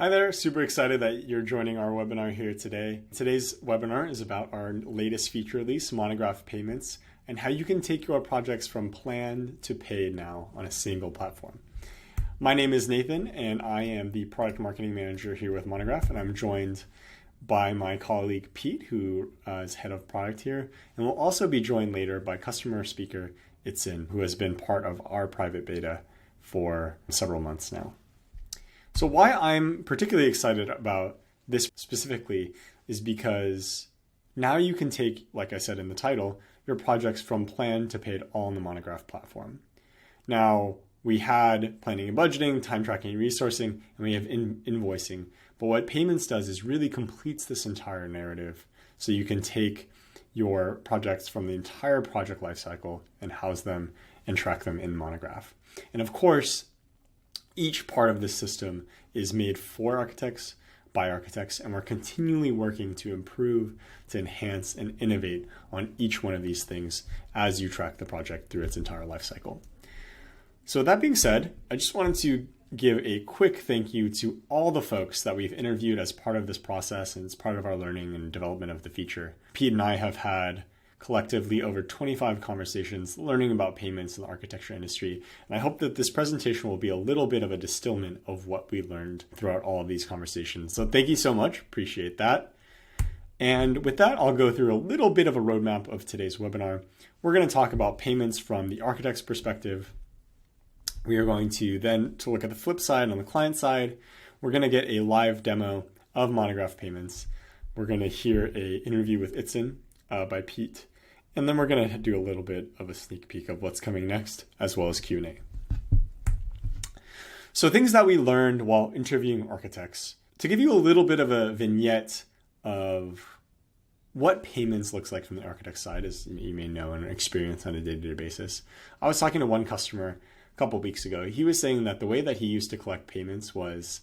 Hi there, super excited that you're joining our webinar here today. Today's webinar is about our latest feature release, Monograph Payments, and how you can take your projects from planned to paid now on a single platform. My name is Nathan, and I am the product marketing manager here with Monograph, and I'm joined by my colleague Pete, who is head of product here, and we'll also be joined later by customer speaker Itzen, who has been part of our private beta for several months now. So why I'm particularly excited about this specifically is because now you can take, like I said in the title, your projects from planned to paid all on the Monograph platform. Now, we had planning and budgeting, time tracking and resourcing, and we have invoicing. But what payments does is really completes this entire narrative. So you can take your projects from the entire project lifecycle and house them and track them in Monograph. And of course, each part of this system is made for architects, by architects, and we're continually working to improve, to enhance, and innovate on each one of these things as you track the project through its entire lifecycle. So that being said, I just wanted to give a quick thank you to all the folks that we've interviewed as part of this process and as part of our learning and development of the feature. Pete and I have had collectively over 25 conversations learning about payments in the architecture industry. And I hope that this presentation will be a little bit of a distillment of what we learned throughout all of these conversations. So thank you so much. Appreciate that. And with that, I'll go through a little bit of a roadmap of today's webinar. We're going to talk about payments from the architect's perspective. We are going to then to look at the flip side on the client side. We're going to get a live demo of Monograph payments. We're going to hear an interview with Itzen by Pete. And then we're going to do a little bit of a sneak peek of what's coming next, as well as Q&A. So things that we learned while interviewing architects. To give you a little bit of a vignette of what payments looks like from the architect side, as you may know and experience on a day-to-day basis. I was talking to one customer a couple of weeks ago. He was saying that the way that he used to collect payments was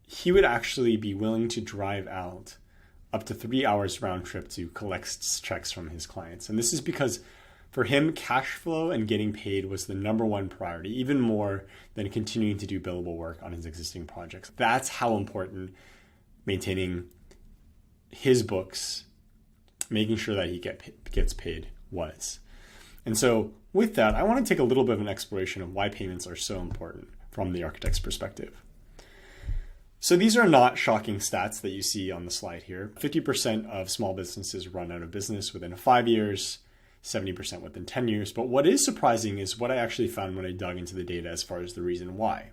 he would actually be willing to drive out up to 3 hours round trip to collect checks from his clients. And this is because for him, cash flow and getting paid was the number one priority, even more than continuing to do billable work on his existing projects. That's how important maintaining his books, making sure that he gets paid was. And so with that, I want to take a little bit of an exploration of why payments are so important from the architect's perspective. So these are not shocking stats that you see on the slide here. 50% of small businesses run out of business within 5 years, 70% within 10 years. But what is surprising is what I actually found when I dug into the data as far as the reason why.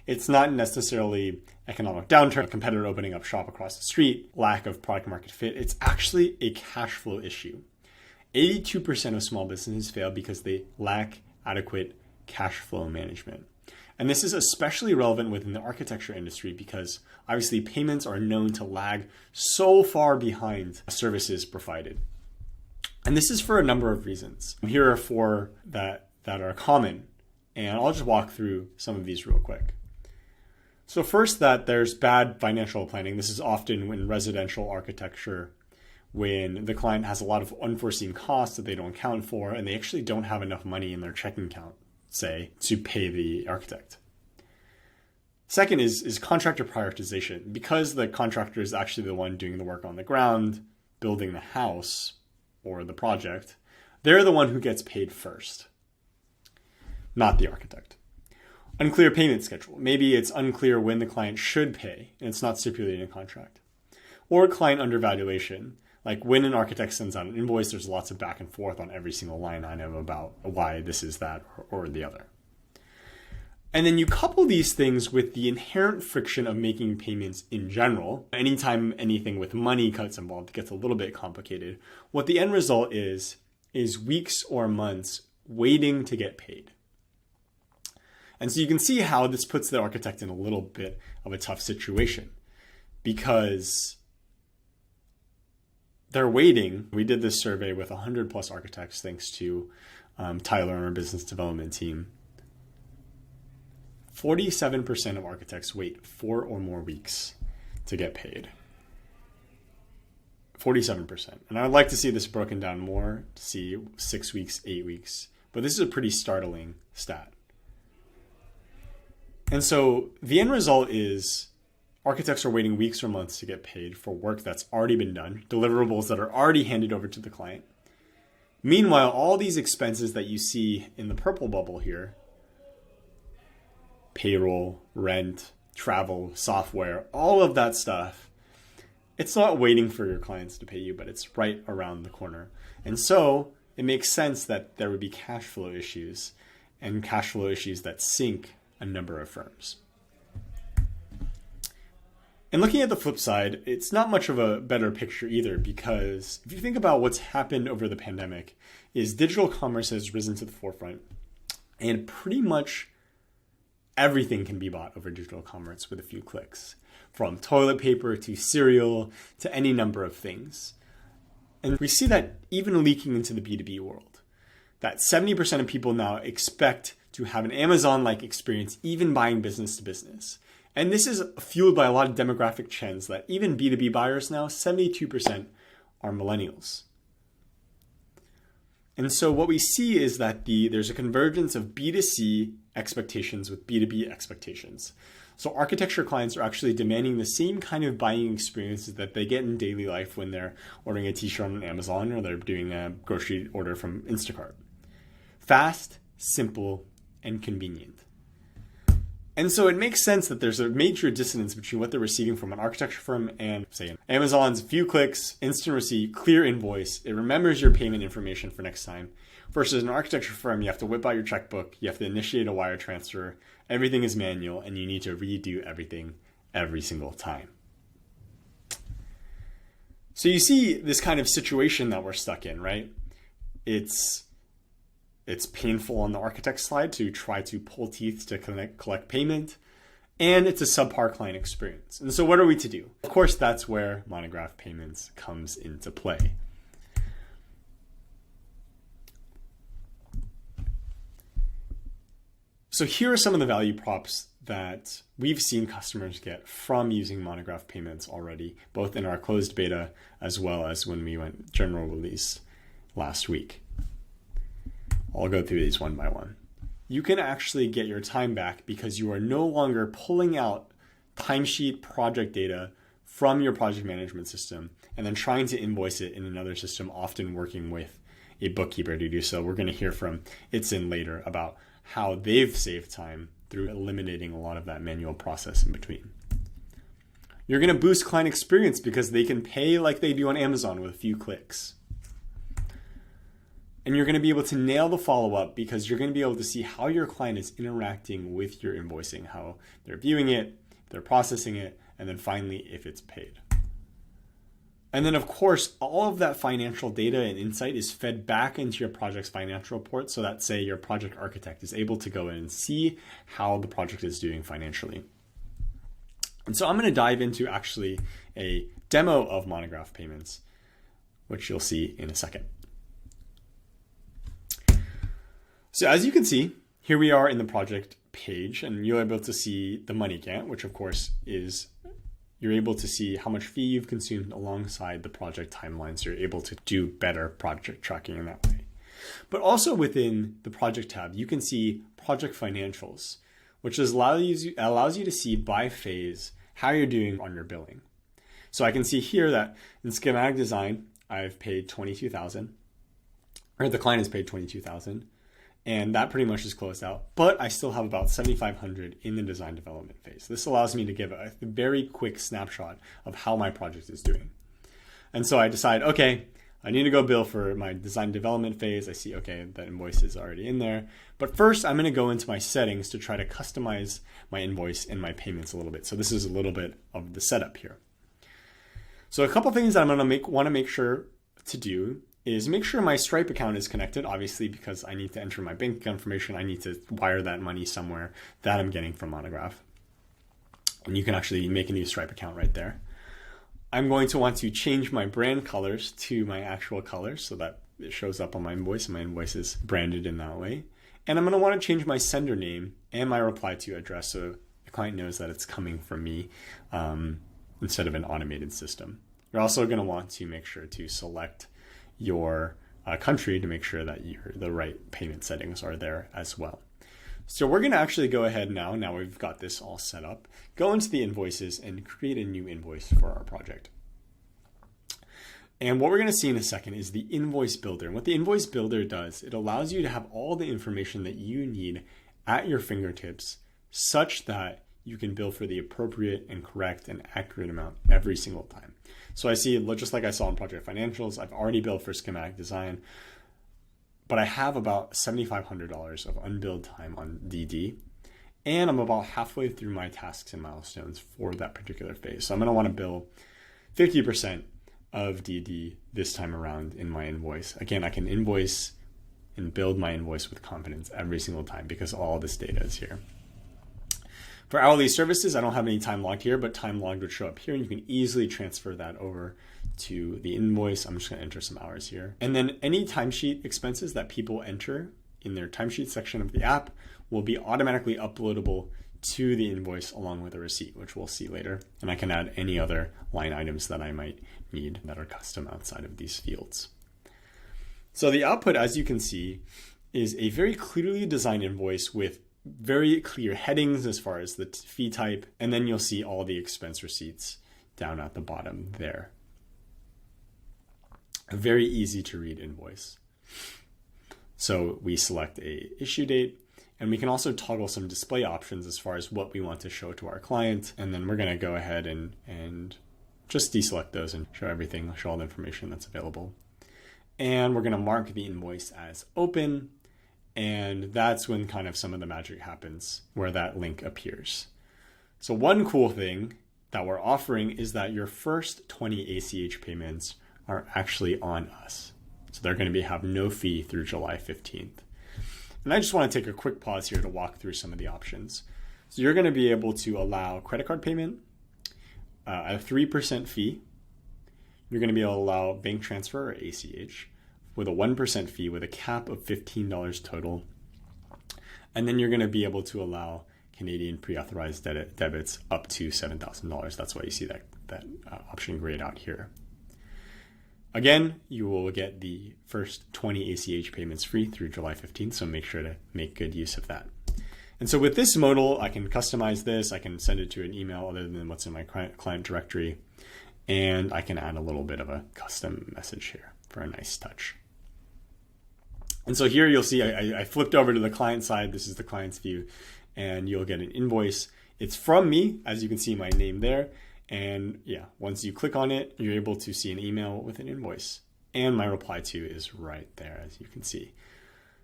It's not necessarily economic downturn, a competitor opening up shop across the street, lack of product market fit. It's actually a cash flow issue. 82% of small businesses fail because they lack adequate cash flow management. And this is especially relevant within the architecture industry because obviously payments are known to lag so far behind services provided. And this is for a number of reasons. Here are four that are common, and I'll just walk through some of these real quick. So first, that there's bad financial planning. This is often in residential architecture when the client has a lot of unforeseen costs that they don't account for, and they actually don't have enough money in their checking account, say, to pay the architect. Second is contractor prioritization. Because the contractor is actually the one doing the work on the ground, building the house or the project, they're the one who gets paid first, not the architect. Unclear payment schedule. Maybe it's unclear when the client should pay, and it's not stipulated in a contract. Or client undervaluation. Like when an architect sends out an invoice, there's lots of back and forth on every single line item about why this is that or the other. And then you couple these things with the inherent friction of making payments in general. Anytime anything with money cuts involved, it gets a little bit complicated. What the end result is weeks or months waiting to get paid. And so you can see how this puts the architect in a little bit of a tough situation because they're waiting. We did this survey with 100 plus architects, thanks to Tyler and our business development team. 47% of architects wait 4 or more weeks to get paid. 47%. And I'd like to see this broken down more, to see 6 weeks, 8 weeks. But this is a pretty startling stat. And so the end result is architects are waiting weeks or months to get paid for work that's already been done, deliverables that are already handed over to the client. Meanwhile, all these expenses that you see in the purple bubble here, payroll, rent, travel, software, all of that stuff, it's not waiting for your clients to pay you, but it's right around the corner. And so it makes sense that there would be cash flow issues, and cash flow issues that sink a number of firms. And looking at the flip side, it's not much of a better picture either, because if you think about what's happened over the pandemic, is digital commerce has risen to the forefront, and pretty much everything can be bought over digital commerce with a few clicks, from toilet paper to cereal to any number of things. And we see that even leaking into the B2B world, that 70% of people now expect to have an Amazon-like experience, even buying business to business. And this is fueled by a lot of demographic trends that even B2B buyers now, 72% are millennials. And so what we see is that there's a convergence of B2C expectations with B2B expectations. So architecture clients are actually demanding the same kind of buying experiences that they get in daily life when they're ordering a t-shirt on Amazon or they're doing a grocery order from Instacart. Fast, simple, and convenient. And so it makes sense that there's a major dissonance between what they're receiving from an architecture firm and, say, Amazon's few clicks, instant receipt, clear invoice. It remembers your payment information for next time. Versus an architecture firm, you have to whip out your checkbook, you have to initiate a wire transfer, everything is manual, and you need to redo everything every single time. So you see this kind of situation that we're stuck in, right? It's painful on the architect side to try to pull teeth to collect payment, and it's a subpar client experience. And so what are we to do? Of course, that's where Monograph Payments comes into play. So here are some of the value props that we've seen customers get from using Monograph Payments already, both in our closed beta as well as when we went general release last week. I'll go through these one by one. You can actually get your time back because you are no longer pulling out timesheet project data from your project management system and then trying to invoice it in another system, often working with a bookkeeper to do so. We're going to hear from Itzen later about how they've saved time through eliminating a lot of that manual process in between. You're going to boost client experience because they can pay like they do on Amazon with a few clicks. And you're going to be able to nail the follow-up because you're going to be able to see how your client is interacting with your invoicing, how they're viewing it, they're processing it, and then finally if it's paid. And then of course, all of that financial data and insight is fed back into your project's financial report so that, say, your project architect is able to go in and see how the project is doing financially. And so I'm going to dive into actually a demo of Monograph Payments, which you'll see in a second. So as you can see, here we are in the project page, and you're able to see the money count, which of course is you're able to see how much fee you've consumed alongside the project timeline. So you're able to do better project tracking in that way. But also within the project tab, you can see project financials, which allows you to see by phase how you're doing on your billing. So I can see here that in schematic design, I've paid $22,000, or the client has paid $22,000. And that pretty much is closed out, but I still have about $7,500 in the design development phase. This allows me to give a very quick snapshot of how my project is doing. And so I decide, okay, I need to go bill for my design development phase. I see, okay, the invoice is already in there. But first I'm gonna go into my settings to try to customize my invoice and my payments a little bit. So this is a little bit of the setup here. So a couple things that I'm gonna wanna make sure to do is make sure my Stripe account is connected, obviously, because I need to enter my bank account information. I need to wire that money somewhere that I'm getting from Monograph. And you can actually make a new Stripe account right there. I'm going to want to change my brand colors to my actual colors so that it shows up on my invoice and my invoice is branded in that way. And I'm going to want to change my sender name and my reply to address so the client knows that it's coming from me instead of an automated system. You're also going to want to make sure to select your country to make sure that the right payment settings are there as well. So we're going to actually go ahead now we've got this all set up, go into the invoices and create a new invoice for our project. And what we're going to see in a second is the invoice builder. And what the invoice builder does, it allows you to have all the information that you need at your fingertips such that you can bill for the appropriate and correct and accurate amount every single time. So I see, just like I saw in project financials, I've already billed for schematic design, but I have about $7,500 of unbilled time on DD. And I'm about halfway through my tasks and milestones for that particular phase. So I'm going to want to bill 50% of DD this time around in my invoice. Again, I can invoice and build my invoice with confidence every single time because all this data is here. For hourly services, I don't have any time logged here, but time logged would show up here, and you can easily transfer that over to the invoice. I'm just going to enter some hours here. And then any timesheet expenses that people enter in their timesheet section of the app will be automatically uploadable to the invoice along with a receipt, which we'll see later. And I can add any other line items that I might need that are custom outside of these fields. So the output, as you can see, is a very clearly designed invoice with very clear headings as far as the fee type, and then you'll see all the expense receipts down at the bottom there. A very easy to read invoice. So we select a issue date, and we can also toggle some display options as far as what we want to show to our client. And then we're going to go ahead and just deselect those and show everything, show all the information that's available. And we're going to mark the invoice as open. And that's when kind of some of the magic happens where that link appears. So one cool thing that we're offering is that your first 20 ACH payments are actually on us. So they're going to have no fee through July 15th. And I just want to take a quick pause here to walk through some of the options. So you're going to be able to allow credit card payment at a 3% fee. You're going to be able to allow bank transfer or ACH with a 1% fee with a cap of $15 total. And then you're going to be able to allow Canadian pre-authorized debits up to $7,000. That's why you see that option grayed out here. Again, you will get the first 20 ACH payments free through July 15th, so make sure to make good use of that. And so with this modal, I can customize this. I can send it to an email other than what's in my client directory, and I can add a little bit of a custom message here for a nice touch. And so here you'll see I flipped over to the client side. This is the client's view, and you'll get an invoice. It's from me, as you can see my name there. And yeah, once you click on it, you're able to see an email with an invoice. And my reply to is right there, as you can see.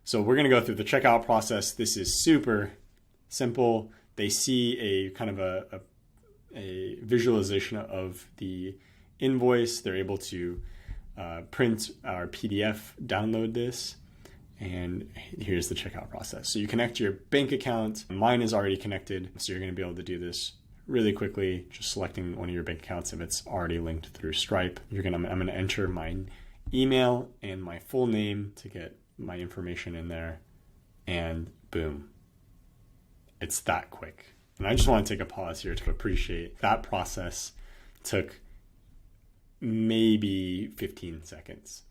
So we're going to go through the checkout process. This is super simple. They see a kind of a visualization of the invoice. They're able to print our PDF, download this, and here's the checkout process. So you connect your bank account. Mine is already connected, so you're going to be able to do this really quickly, just selecting one of your bank accounts if it's already linked through Stripe. I'm going to enter my email and my full name to get my information in there, and boom, it's that quick. And I just want to take a pause here to appreciate that process took maybe 15 seconds.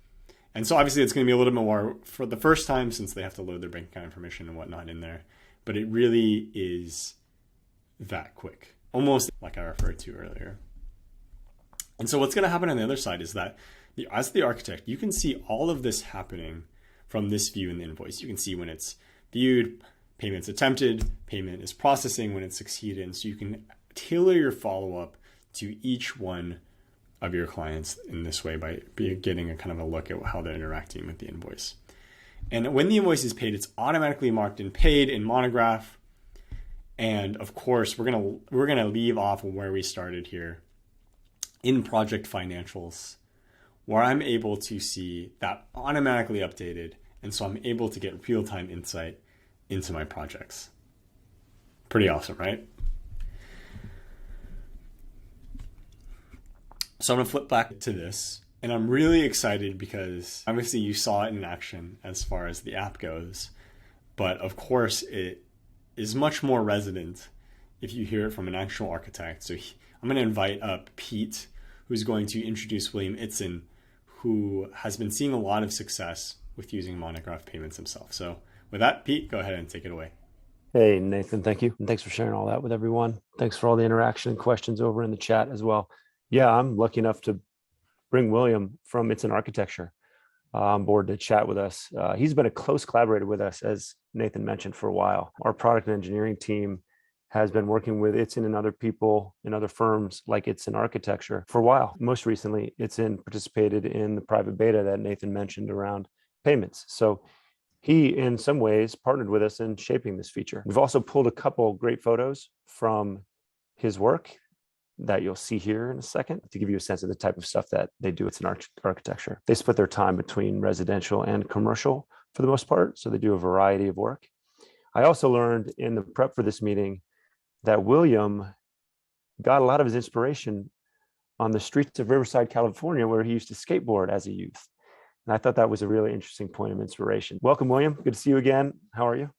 And so obviously it's going to be a little bit more for the first time since they have to load their bank account information and whatnot in there, but it really is that quick, almost like I referred to earlier. And so what's going to happen on the other side is that as the architect, you can see all of this happening from this view in the invoice. You can see when it's viewed, payments attempted, payment is processing, when it's succeeded. And so you can tailor your follow-up to each one of your clients in this way by getting a kind of a look at how they're interacting with the invoice. And when the invoice is paid, it's automatically marked and paid in Monograph. And of course, we're gonna leave off where we started here in project financials, where I'm able to see that automatically updated. And so I'm able to get real-time insight into my projects. Pretty awesome, right? So I'm gonna flip back to this, and I'm really excited because obviously you saw it in action as far as the app goes, but of course it is much more resonant if you hear it from an actual architect. So I'm gonna invite up Pete, who's going to introduce William Itzen, who has been seeing a lot of success with using Monograph payments himself. So with that, Pete, go ahead and take it away. Hey, Nathan, thank you. And thanks for sharing all that with everyone. Thanks for all the interaction and questions over in the chat as well. Yeah, I'm lucky enough to bring William from Itzen Architecture on board to chat with us. He's been a close collaborator with us, as Nathan mentioned, for a while. Our product and engineering team has been working with Itzen and other people in other firms like Itzen Architecture for a while. Most recently, Itzen participated in the private beta that Nathan mentioned around payments. So he, in some ways, partnered with us in shaping this feature. We've also pulled a couple great photos from his work that you'll see here in a second to give you a sense of the type of stuff that they do. It's in architecture. They split their time between residential and commercial for the most part, so they do a variety of work. I also learned in the prep for this meeting that William got a lot of his inspiration on the streets of Riverside, California, where he used to skateboard as a youth. And I thought that was a really interesting point of inspiration. Welcome, William. Good to see you again. How are you?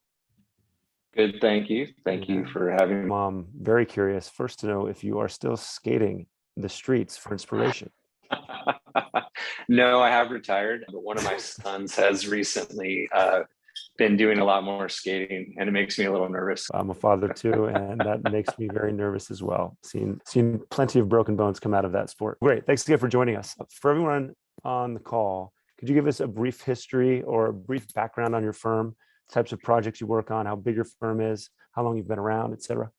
Good, thank you. Thank you for having me. I'm very curious first to know if you are still skating the streets for inspiration. No, I have retired, but one of my sons has recently been doing a lot more skating, and it makes me a little nervous. I'm a father too, and that makes me very nervous as well. Seen plenty of broken bones come out of that sport. Great. Thanks again for joining us. For everyone on the call, could you give us a brief history or a brief background on your firm, types of projects you work on, how big your firm is, how long you've been around, et cetera?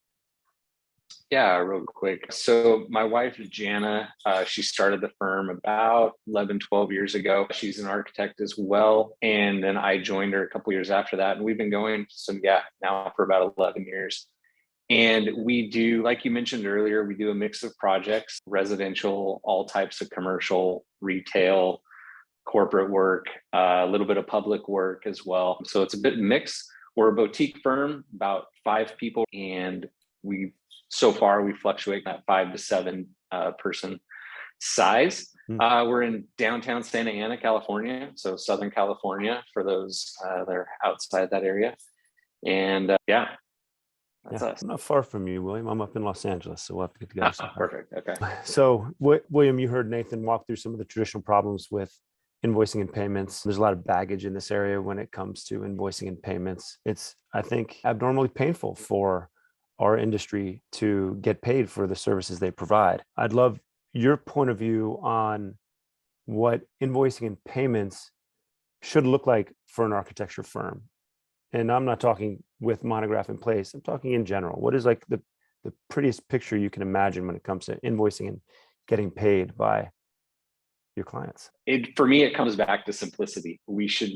Yeah, real quick. So my wife, Jana, she started the firm about 11, 12 years ago. She's an architect as well. And then I joined her a couple years after that. And we've been going now for about 11 years. And we do, like you mentioned earlier, we do a mix of projects, residential, all types of commercial, retail, corporate work, a little bit of public work as well. So it's a bit mixed. We're a boutique firm, about 5 people, and so far we fluctuate that 5 to 7 person size. We're in downtown Santa Ana, California, so Southern California for those that are outside that area. And that's us. I'm not far from you, William. I'm up in Los Angeles, so we'll have to get together sometime. Perfect. Okay. So, William, you heard Nathan walk through some of the traditional problems with invoicing and payments. There's a lot of baggage in this area when it comes to invoicing and payments. It's, I think, abnormally painful for our industry to get paid for the services they provide. I'd love your point of view on what invoicing and payments should look like for an architecture firm. And I'm not talking with Monograph in place. I'm talking in general. What is like the prettiest picture you can imagine when it comes to invoicing and getting paid by your clients? For me, it comes back to simplicity. We should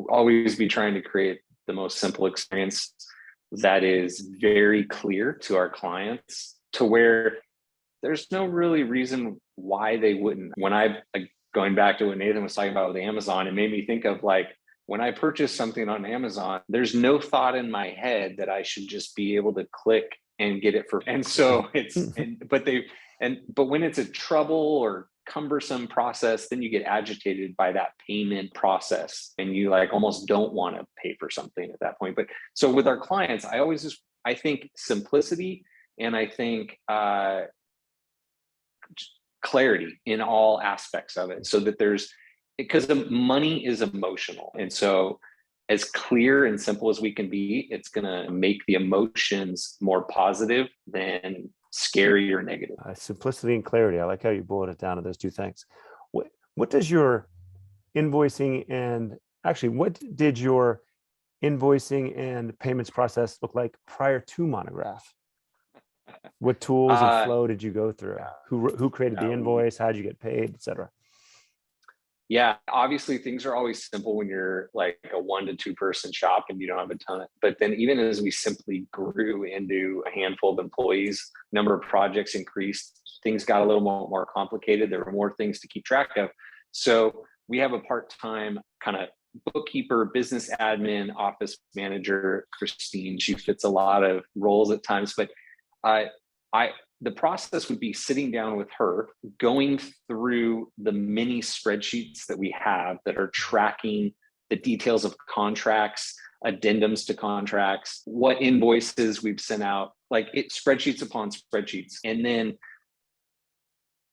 always be trying to create the most simple experience that is very clear to our clients, to where there's no really reason why they wouldn't. Going back to what Nathan was talking about with Amazon, it made me think of like, when I purchase something on Amazon, there's no thought in my head that I should just be able to click and get it and so but when it's a trouble or cumbersome process, then you get agitated by that payment process and you like almost don't want to pay for something at that point. But so with our clients, I think simplicity, and I think clarity in all aspects of it, so that because the money is emotional. And so as clear and simple as we can be, it's going to make the emotions more positive than scary or negative. Simplicity and clarity. I like how you boiled it down to those two things. What does your invoicing what did your invoicing and payments process look like prior to Monograph? What tools and flow did you go through? Who created the invoice? How did you get paid, et cetera? Yeah, obviously things are always simple when you're like a 1 to 2 person shop and you don't have a ton. But then even as we simply grew into a handful of employees, number of projects increased, things got a little more complicated. There were more things to keep track of. So we have a part-time kind of bookkeeper, business admin, office manager, Christine. She fits a lot of roles at times, but the process would be sitting down with her, going through the many spreadsheets that we have that are tracking the details of contracts, addendums to contracts, what invoices we've sent out, spreadsheets upon spreadsheets, and then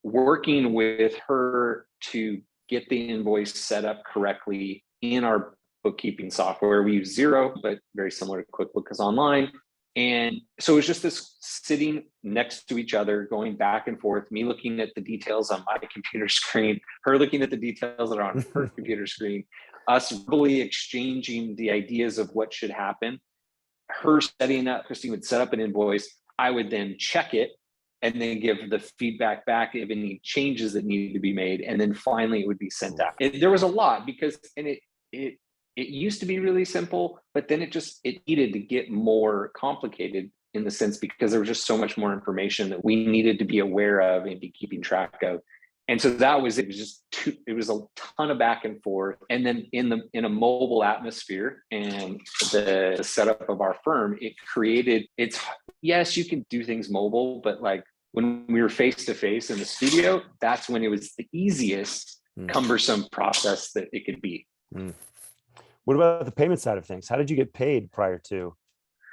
working with her to get the invoice set up correctly in our bookkeeping software. We use Xero, but very similar to QuickBooks Online. And so it was just this sitting next to each other, going back and forth, me looking at the details on my computer screen, her looking at the details that are on her computer screen, us verbally exchanging the ideas of what should happen. Her setting up, Christine would set up an invoice. I would then check it and then give the feedback back of any changes that needed to be made. And then finally it would be sent out. There was a lot because, and it used to be really simple, but then it needed to get more complicated in the sense because there was just so much more information that we needed to be aware of and be keeping track of. And so it was a ton of back and forth. And then in a mobile atmosphere and the setup of our firm, yes, you can do things mobile, but like when we were face to face in the studio, that's when it was the easiest cumbersome process that it could be. What about the payment side of things? How did you get paid prior to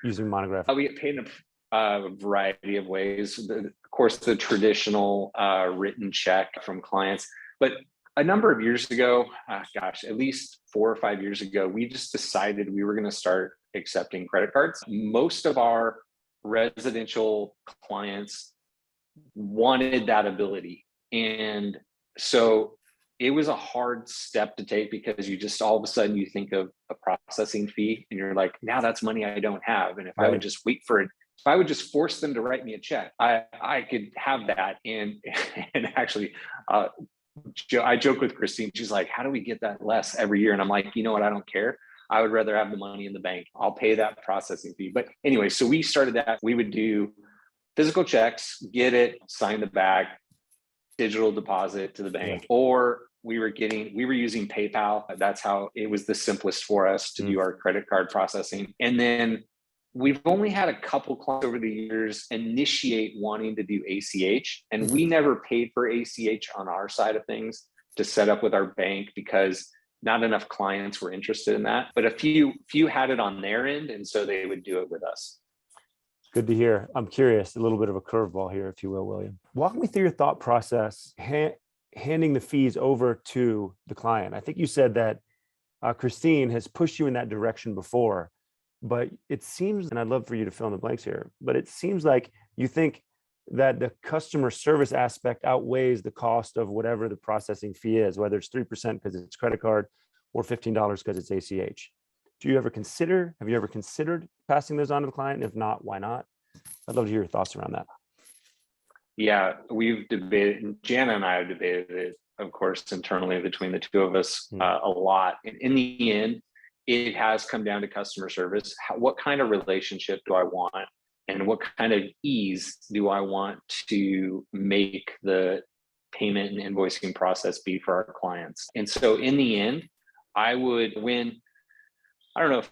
using Monograph? We get paid in a variety of ways. Of course, the traditional written check from clients. But a number of years ago, at least 4 or 5 years ago, we just decided we were going to start accepting credit cards. Most of our residential clients wanted that ability. And so it was a hard step to take because you just all of a sudden you think of a processing fee and you're like, now that's money I don't have. And if I would just wait for it, if I would just force them to write me a check, I could have that. And actually, I joke with Christine. She's like, how do we get that less every year? And I'm like, you know what? I don't care. I would rather have the money in the bank. I'll pay that processing fee. But anyway, so we started that. We would do physical checks, get it, sign the back, digital deposit to the bank, or we were using PayPal. That's how it was the simplest for us to do our credit card processing. And then we've only had a couple clients over the years initiate wanting to do ACH. And we never paid for ACH on our side of things to set up with our bank because not enough clients were interested in that. But a few had it on their end. And so they would do it with us. Good to hear. I'm curious, a little bit of a curveball here, if you will, William. Walk me through your thought process, handing the fees over to the client. I think you said that Christine has pushed you in that direction before, but it seems, and I'd love for you to fill in the blanks here, but it seems like you think that the customer service aspect outweighs the cost of whatever the processing fee is, whether it's 3% because it's credit card or $15 because it's ACH. Have you ever considered passing those on to the client? If not, why not? I'd love to hear your thoughts around that. Yeah, we've debated, Jana and I have debated it, of course, internally between the two of us a lot. And in the end, it has come down to customer service. What kind of relationship do I want? And what kind of ease do I want to make the payment and invoicing process be for our clients? And so in the end, I don't know if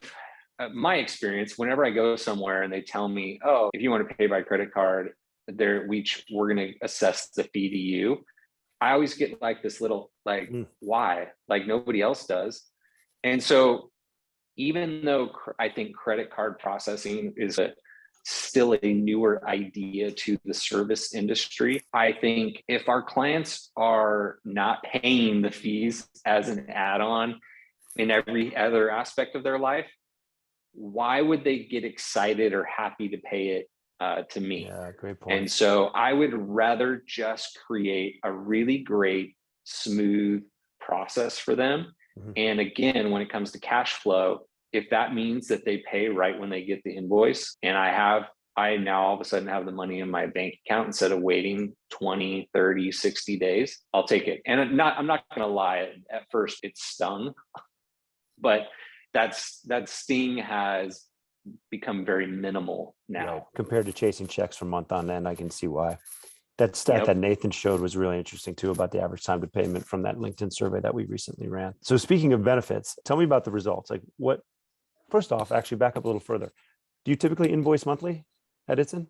my experience, whenever I go somewhere and they tell me, oh, if you want to pay by credit card, we're going to assess the fee to you. I always get like this little, like, why? Like nobody else does. And so even though I think credit card processing is still a newer idea to the service industry, I think if our clients are not paying the fees as an add-on in every other aspect of their life, why would they get excited or happy to pay it to me? Yeah, great point. And so I would rather just create a really great, smooth process for them. And again, when it comes to cash flow, if that means that they pay right when they get the invoice, and I now all of a sudden have the money in my bank account instead of waiting 20, 30, 60 days, I'll take it. And I'm not going to lie. At first it stung, but that sting has become very minimal now. Right. Compared to chasing checks from month on end, I can see why. That stat that Nathan showed was really interesting too, about the average time to payment from that LinkedIn survey that we recently ran. So speaking of benefits, tell me about the results. Like first off, actually back up a little further. Do you typically invoice monthly at Itzen?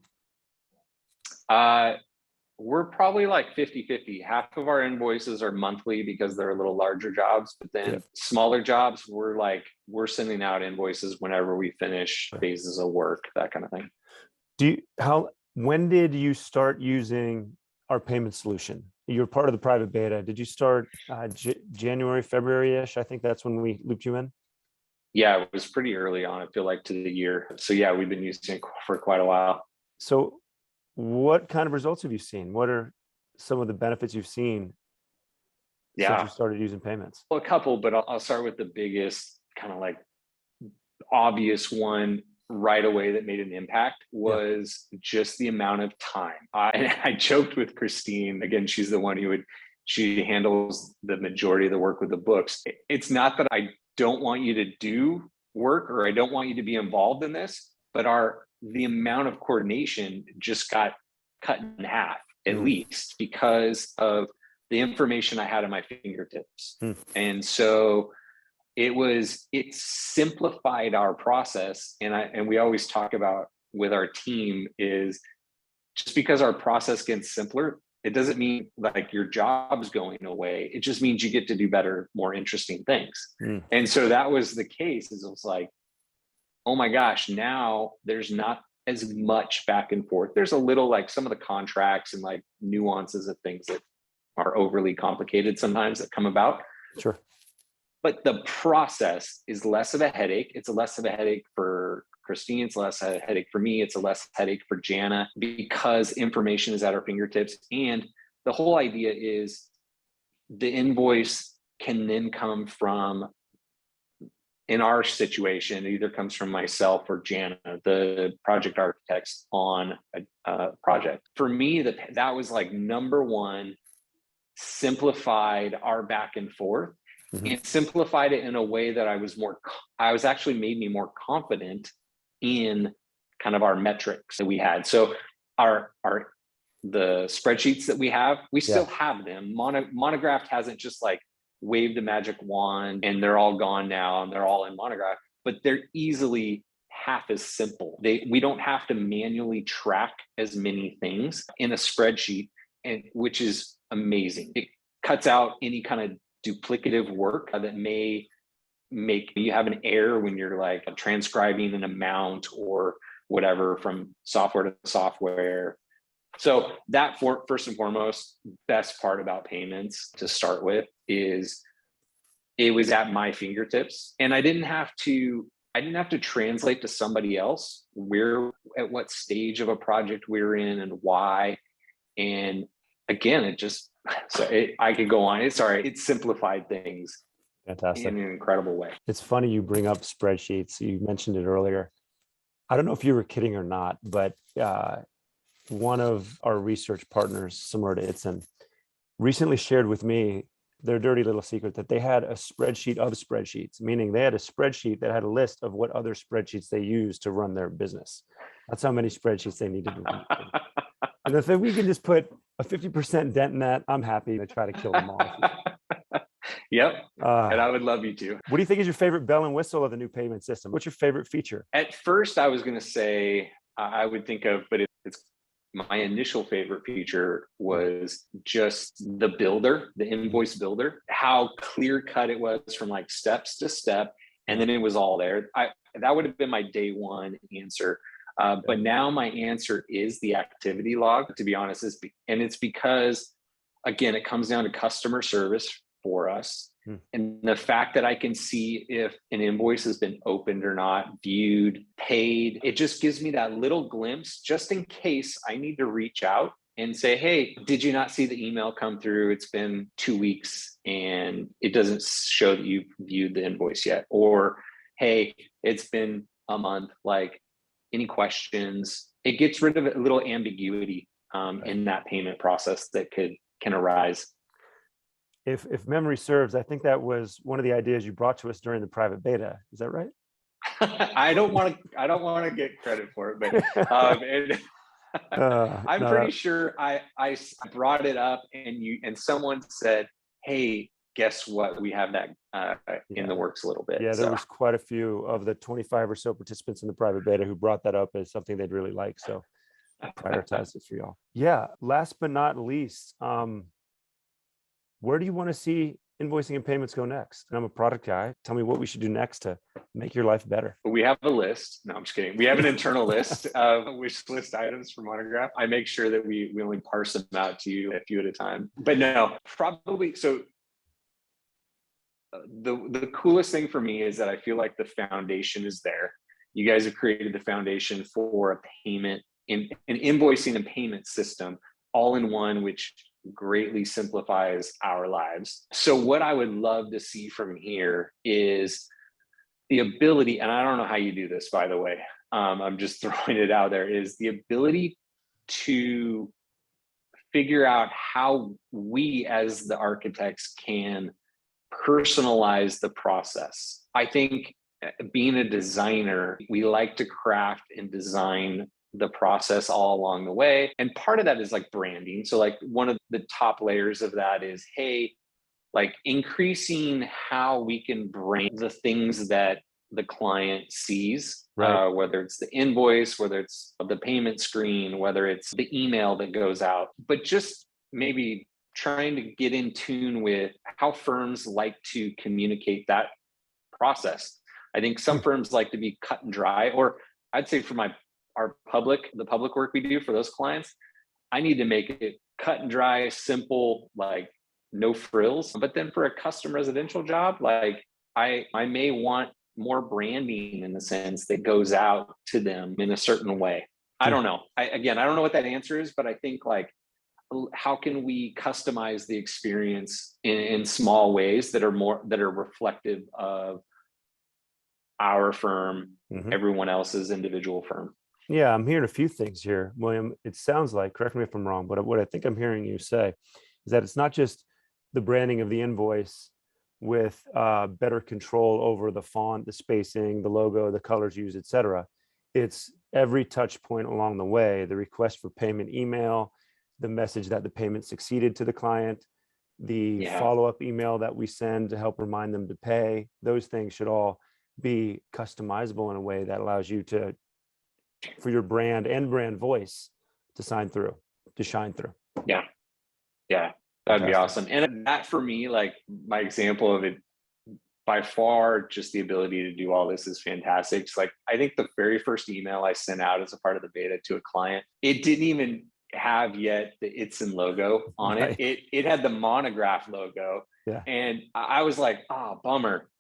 We're probably like 50-50. Half of our invoices are monthly because they're a little larger jobs, but then smaller jobs, we're sending out invoices whenever we finish phases of work, that kind of thing. When did you start using our payment solution? You were part of the private beta. Did you start January, February-ish? I think that's when we looped you in. Yeah, it was pretty early on, I feel like, to the year. So yeah, we've been using it for quite a while. So what kind of results have you seen? What are some of the benefits you've seen since you Yeah, started using payments? well, a couple, but I'll start with the biggest kind of like obvious one right away that made an impact Yeah. was just the amount of time. I joked with Christine, again, she's the one she handles the majority of the work with the books. It's not that I don't want you to do work or I don't want you to be involved in this, but the amount of coordination just got cut in half at Mm. least because of the information I had at my fingertips. Mm. And so it simplified our process. And we always talk about with our team is just because our process gets simpler, it doesn't mean like your job's going away. It just means you get to do better, more interesting things. Mm. And so that was the case. Is it was like, oh my gosh, now there's not as much back and forth. There's a little like some of the contracts and like nuances of things that are overly complicated sometimes that come about. Sure. But the process is less of a headache. It's less of a headache for Christine. It's less of a headache for me. It's a less headache for Jana because information is at our fingertips. And the whole idea is the invoice can then come from, in our situation, it either comes from myself or Jana, the project architects on a project. For me, that was like number one, simplified our back and forth. Mm-hmm. And simplified it in a way that I was actually made me more confident in kind of our metrics that we had. So the spreadsheets that we have, we still have them. Monograph hasn't just like waved a magic wand and they're all gone now and they're all in Monograph, but they're easily half as simple. We don't have to manually track as many things in a spreadsheet, and which is amazing. It cuts out any kind of duplicative work that may make you have an error when you're like transcribing an amount or whatever from software to software. So that first and foremost, best part about payments to start with is it was at my fingertips and I didn't have to translate to somebody else at what stage of a project we're in and why. And again, I could go on. It simplified things. Fantastic. In an incredible way. It's funny you bring up spreadsheets. You mentioned it earlier. I don't know if you were kidding or not, but one of our research partners, similar to Itzen, recently shared with me their dirty little secret that they had a spreadsheet of spreadsheets, meaning they had a spreadsheet that had a list of what other spreadsheets they use to run their business. That's how many spreadsheets they needed to run. And if we can just put a 50% dent in that, I'm happy to try to kill them all. Yep. And I would love you to. What do you think is your favorite bell and whistle of the new payment system? What's your favorite feature? At first, I was going to say, I would think of, but it's my initial favorite feature was just the builder, the invoice builder, how clear cut it was from like steps to step. And then it was all there. That would have been my day one answer. But now my answer is the activity log, to be honest. And it's because, again, it comes down to customer service for us. And the fact that I can see if an invoice has been opened or not, viewed, paid, it just gives me that little glimpse just in case I need to reach out and say, hey, did you not see the email come through? It's been 2 weeks and it doesn't show that you've viewed the invoice yet. Or, hey, it's been a month, like any questions? It gets rid of a little ambiguity in that payment process that can arise. If memory serves, I think that was one of the ideas you brought to us during the private beta. Is that right? I don't want to get credit for it, but I'm pretty sure I brought it up and someone said, hey, guess what? We have that in the works a little bit. Yeah, there was quite a few of the 25 or so participants in the private beta who brought that up as something they'd really like. So I prioritized it for y'all. Yeah. Last but not least, where do you want to see invoicing and payments go next? And I'm a product guy. Tell me what we should do next to make your life better. We have a list. No, I'm just kidding. We have an internal list of wish list items for Monograph. I make sure that we only parse them out to you a few at a time. But no, probably. So the coolest thing for me is that I feel like the foundation is there. You guys have created the foundation for a payment in an invoicing and payment system all in one, which greatly simplifies our lives. So what I would love to see from here is the ability, and I don't know how you do this, by the way, I'm just throwing it out there, is the ability to figure out how we as the architects can personalize the process. I think being a designer, we like to craft and design the process all along the way. And part of that is like branding. So like one of the top layers of that is, hey, like increasing how we can brand the things that the client sees, Right. Whether it's the invoice, whether it's the payment screen, whether it's the email that goes out, but just maybe trying to get in tune with how firms like to communicate that process. I think some firms like to be cut and dry, or I'd say for the public work we do for those clients, I need to make it cut and dry, simple, like no frills. But then for a custom residential job, like I may want more branding in the sense that goes out to them in a certain way. I don't know. I don't know what that answer is, but I think like, how can we customize the experience in small ways that are reflective of our firm, everyone else's individual firm? Yeah, I'm hearing a few things here, William. It sounds like, correct me if I'm wrong, but what I think I'm hearing you say is that it's not just the branding of the invoice with better control over the font, the spacing, the logo, the colors used, et cetera. It's every touch point along the way, the request for payment email, the message that the payment succeeded to the client, the follow-up email that we send to help remind them to pay. Those things should all be customizable in a way that allows you to, for your brand and brand voice, to shine through. Yeah. That'd be awesome. And that for me, like my example of it, by far, just the ability to do all this is fantastic. It's like, I think the very first email I sent out as a part of the beta to a client, it didn't even have yet the Itzen logo on it. It had the Monograph logo. Yeah. And I was like, oh, bummer.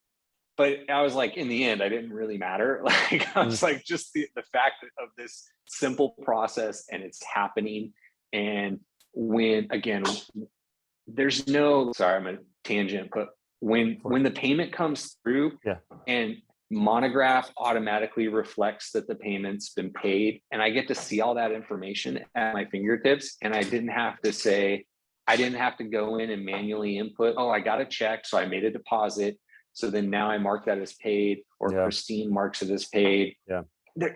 But I was like, in the end, I didn't really matter. Like, I was like, just the fact of this simple process and it's happening. And when, again, there's no, sorry, I'm a tangent, but when the payment comes through and Monograph automatically reflects that the payment's been paid, and I get to see all that information at my fingertips, and I didn't have to go in and manually input, oh, I got a check, so I made a deposit. So then now I mark that as paid, or Christine marks it as paid. Yeah.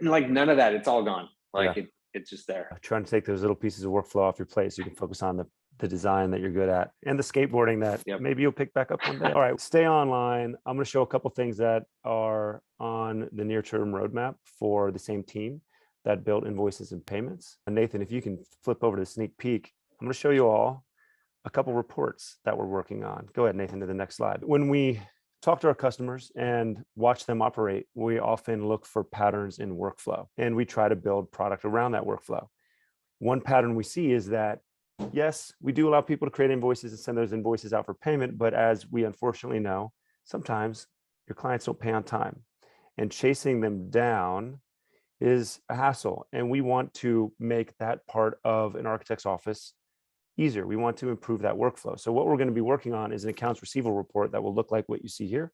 Like none of that, it's all gone. Like it's just there. Trying to take those little pieces of workflow off your plate so you can focus on the design that you're good at and the skateboarding that maybe you'll pick back up one day. All right, stay online. I'm going to show a couple things that are on the near-term roadmap for the same team that built invoices and payments. And Nathan, if you can flip over to the sneak peek, I'm going to show you all a couple reports that we're working on. Go ahead, Nathan, to the next slide. When we talk to our customers and watch them operate, we often look for patterns in workflow, and we try to build product around that workflow. One pattern we see is that, yes, we do allow people to create invoices and send those invoices out for payment, but as we unfortunately know, sometimes your clients don't pay on time, and chasing them down is a hassle. And we want to make that part of an architect's office easier. We want to improve that workflow. So what we're going to be working on is an accounts receivable report that will look like what you see here.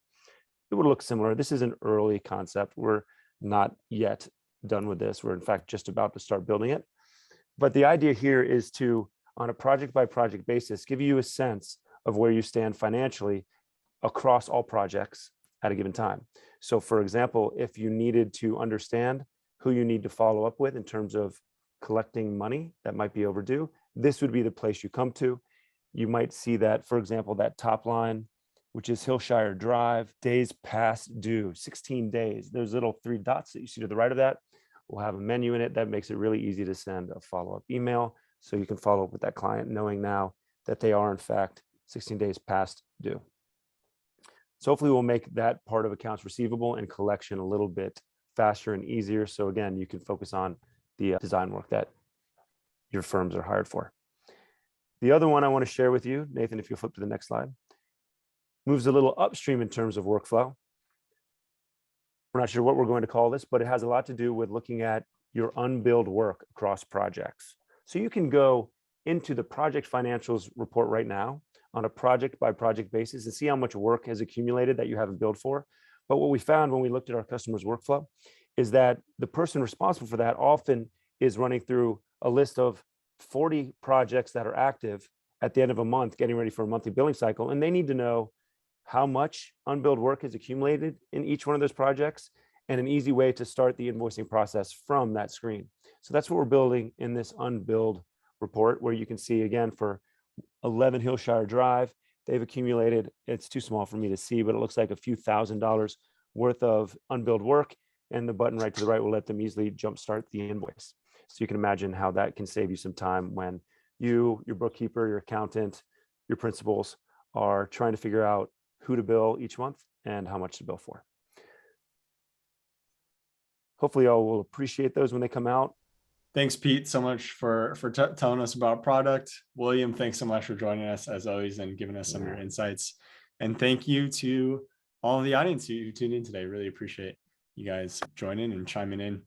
It would look similar. This is an early concept. We're not yet done with this. We're in fact just about to start building it. But the idea here is to, on a project by project basis, give you a sense of where you stand financially across all projects at a given time. So for example, if you needed to understand who you need to follow up with in terms of collecting money that might be overdue, this would be the place you come to. You might see that, for example, that top line, which is Hillshire Drive, days past due, 16 days. There's little 3 dots that you see to the right of that. We'll have a menu in it that makes it really easy to send a follow-up email. So you can follow up with that client knowing now that they are in fact 16 days past due. So hopefully we'll make that part of accounts receivable and collection a little bit faster and easier. So again, you can focus on the design work that your firms are hired for. The other one I want to share with you, Nathan, if you flip to the next slide. moves a little upstream in terms of workflow. We're not sure what we're going to call this, but it has a lot to do with looking at your unbilled work across projects. So you can go into the project financials report right now on a project by project basis and see how much work has accumulated that you haven't billed for. But what we found when we looked at our customers' workflow is that the person responsible for that often is running through a list of 40 projects that are active at the end of a month, getting ready for a monthly billing cycle. And they need to know how much unbilled work is accumulated in each one of those projects and an easy way to start the invoicing process from that screen. So that's what we're building in this unbilled report, where you can see again for 11 Hillshire Drive, they've accumulated, it's too small for me to see, but it looks like a few $1,000s worth of unbilled work, and the button right to the right will let them easily jumpstart the invoice. So you can imagine how that can save you some time when you, your bookkeeper, your accountant, your principals are trying to figure out who to bill each month and how much to bill for. Hopefully y'all will appreciate those when they come out. Thanks, Pete, so much for telling us about product. William, thanks so much for joining us as always and giving us some of your insights. And thank you to all of the audience who tuned in today. Really appreciate you guys joining and chiming in.